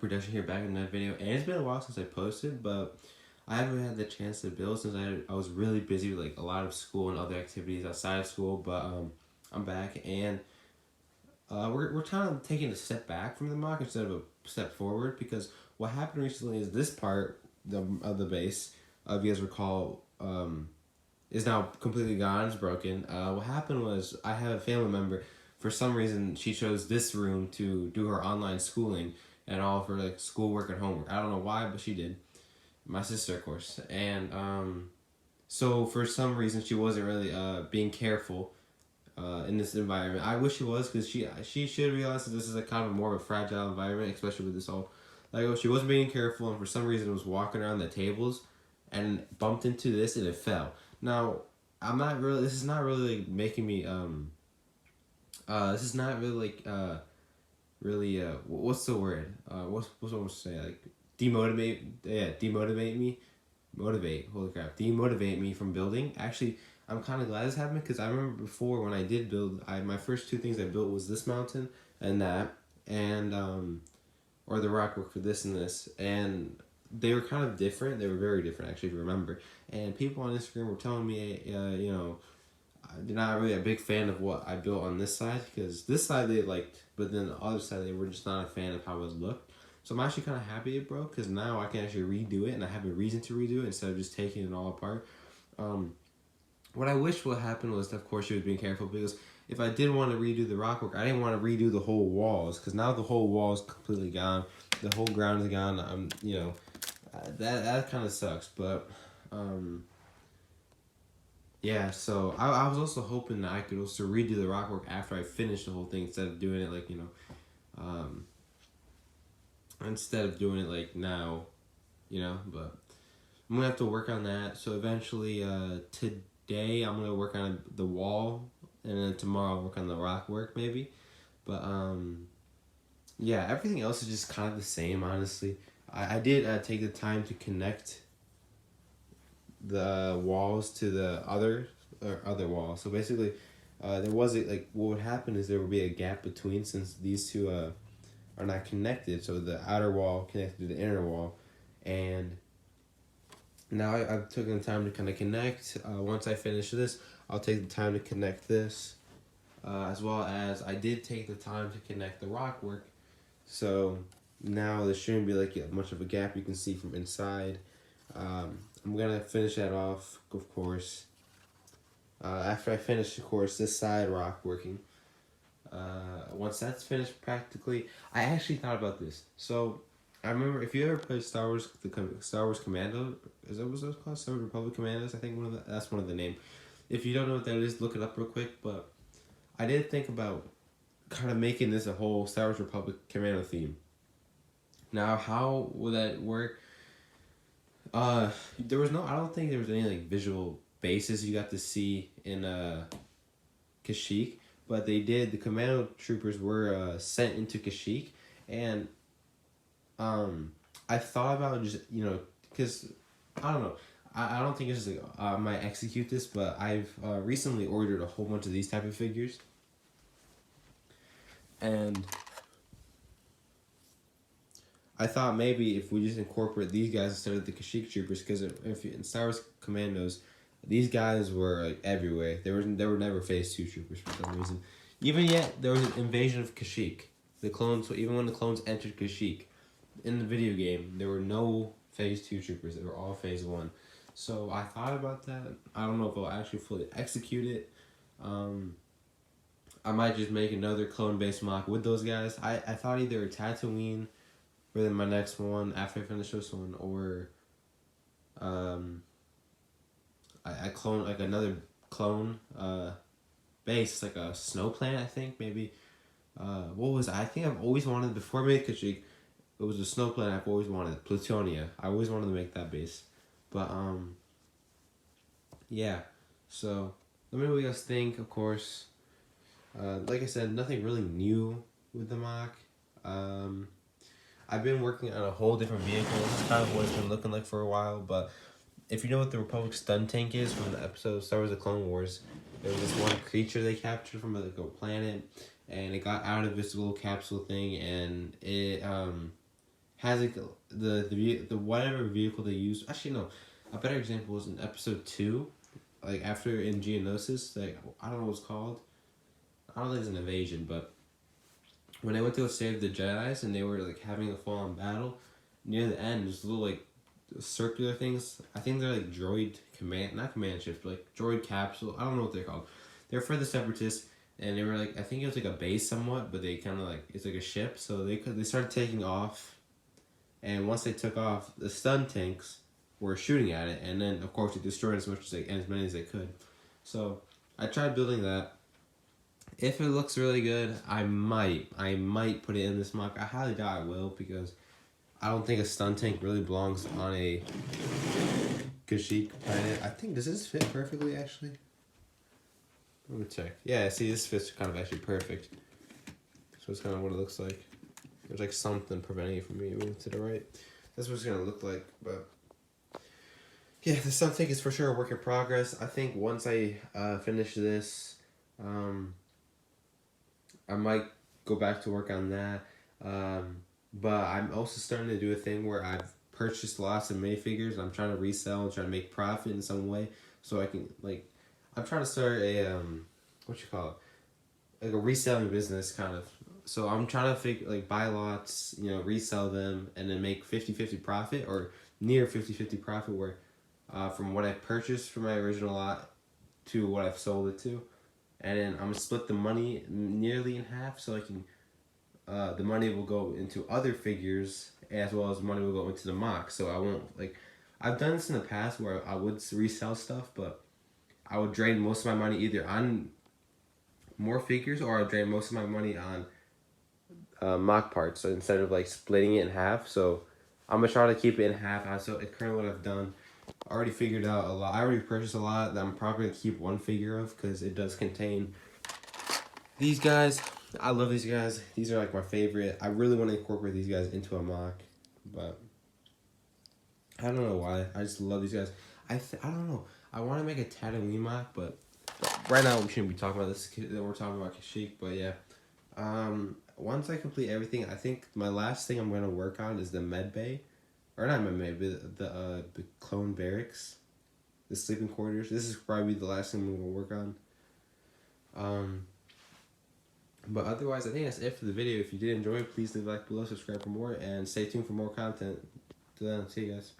production here back in that video, and it's been a while since I posted, but I haven't had the chance to build since I was really busy with like a lot of school and other activities outside of school. But I'm back, and we're kind of taking a step back from the mock instead of a step forward, because what happened recently is this part of the base, if you guys recall, is now completely gone. It's broken. What happened was I have a family member. For some reason, she chose this room to do her online schooling and all of her like schoolwork and homework. I don't know why, but she did. My sister, of course, and so for some reason she wasn't really being careful in this environment. I wish she was, because she should realize that this is a kind of more of a fragile environment, especially with this all. Like, she wasn't being careful, and for some reason was walking around the tables and bumped into this and it fell. Now, I'm not really. This is not really like making me. This is not really like really. What's the word? What's what I'm saying? Like demotivate. Yeah, demotivate me. Motivate. Holy crap! Demotivate me from building. Actually, I'm kind of glad this happened, because I remember before when I did build. My first two things I built was this mountain and that, and or the rock work for this and this, and they were kind of different. They were very different, actually, if you remember. And people on Instagram were telling me, you know, they're not really a big fan of what I built on this side, because this side they liked, but then the other side they were just not a fan of how it looked. So I'm actually kind of happy it broke, because now I can actually redo it, and I have a reason to redo it instead of just taking it all apart. What I wish would happen was, of course, she was being careful, because if I did want to redo the rock work, I didn't want to redo the whole walls, because now the whole wall is completely gone. The whole ground is gone. You know, that kind of sucks, but yeah. So I was also hoping that I could also redo the rock work after I finished the whole thing, instead of doing it like, you know, instead of doing it like now, you know. But I'm gonna have to work on that. So eventually, today I'm gonna work on the wall, and then tomorrow I'll work on the rock work maybe. But yeah, everything else is just kind of the same, honestly. I did take the time to connect the walls to the other wall. So basically, there was like, what would happen is there would be a gap between, since these two are not connected. So the outer wall connected to the inner wall, and now I've taken the time to kind of connect. Once I finish this, I'll take the time to connect this, as well as I did take the time to connect the rock work. So now there shouldn't be like much of a gap you can see from inside. I'm gonna finish that off, of course. After I finish, of course, this side rock working. Once that's finished, practically, I actually thought about this. So I remember, if you ever played Star Wars, Star Wars Commando, is that what it was called? Star Wars Republic Commandos, I think that's one of the name. If you don't know what that is, look it up real quick. But I did think about kind of making this a whole Star Wars Republic Commando theme. Now, how will that work? There was no. I don't think there was any like visual bases you got to see in Kashyyyk, but they did. The commando troopers were sent into Kashyyyk, and I thought about just, you know, because I don't know. I don't think it's like I might execute this, but I've recently ordered a whole bunch of these type of figures, and I thought maybe if we just incorporate these guys instead of the Kashyyyk troopers, because if in Star Wars Commandos, these guys were like everywhere. There were never Phase 2 troopers for some reason. Even yet, there was an invasion of Kashyyyk. The clones, even when the clones entered Kashyyyk, in the video game, there were no Phase 2 troopers. They were all Phase 1. So I thought about that. I don't know if I'll actually fully execute it. I might just make another clone-based mock with those guys. I thought either a Tatooine for then my next one after I finish this one, or I clone like another clone base, like a snow planet, I think, maybe. What was I think I've always wanted, before I made Kashyyyk, it was a snow planet I've always wanted, Plutonia. I always wanted to make that base. But yeah. So let me know what you guys think, of course. Like I said, nothing really new with the mock. I've been working on a whole different vehicle. This is kind of what it's been looking like for a while, but if you know what the Republic stun tank is from the episode Star Wars: The Clone Wars, there was this one creature they captured from like a planet, and it got out of this little capsule thing, and has like the whatever vehicle they use. Actually, no, a better example was in episode 2, like after in Geonosis, like I don't know what it's called. I don't think it's an invasion, but when they went to go save the Jedi's and they were like having a full on battle, near the end there's little like circular things. I think they're like droid command, not command ships, but like droid capsule. I don't know what they're called. They're for the Separatists, and they were like, I think it was like a base somewhat, but they kind of like, it's like a ship. So they started taking off, and once they took off, the stun tanks were shooting at it, and then of course they destroyed as much as like as many as they could. So I tried building that. If it looks really good, I might put it in this mock. I highly doubt I will, because I don't think a stun tank really belongs on a Kashyyyk planet. I think, does this fit perfectly actually? Let me check. Yeah, see, this fits kind of actually perfect. So it's kind of what it looks like. There's like something preventing it from moving to the right. That's what it's gonna look like, but yeah, the stun tank is for sure a work in progress. I think once I finish this, I might go back to work on that. But I'm also starting to do a thing where I've purchased lots of minifigures and I'm trying to resell and try to make profit in some way, so I can like, I'm trying to start a what you call it, like a reselling business kind of. So I'm trying to figure like buy lots, you know, resell them, and then make 50-50 profit, or near 50-50 profit, where from what I purchased from my original lot to what I've sold it to, and then I'm gonna split the money nearly in half, so I can. The money will go into other figures, as well as money will go into the mock. So I won't like, I've done this in the past where I would resell stuff, but I would drain most of my money either on more figures, or I would drain most of my money on mock parts. So instead of like splitting it in half, so I'm gonna try to keep it in half. So it's currently what I've done. I already figured out a lot. I already purchased a lot that I'm probably gonna keep one figure of, because it does contain these guys. I love these guys. These are like my favorite. I really want to incorporate these guys into a mock, but I don't know why. I just love these guys. I don't know. I want to make a Tatooine mock, but right now we shouldn't be talking about this. We're talking about Kashyyyk, but yeah. Once I complete everything, I think my last thing I'm gonna work on is the med bay, or not med bay, but the clone barracks, the sleeping quarters. This is probably the last thing I'm gonna work on. But otherwise, I think that's it for the video. If you did enjoy it, please leave a like below, subscribe for more, and stay tuned for more content. Till then, see you guys.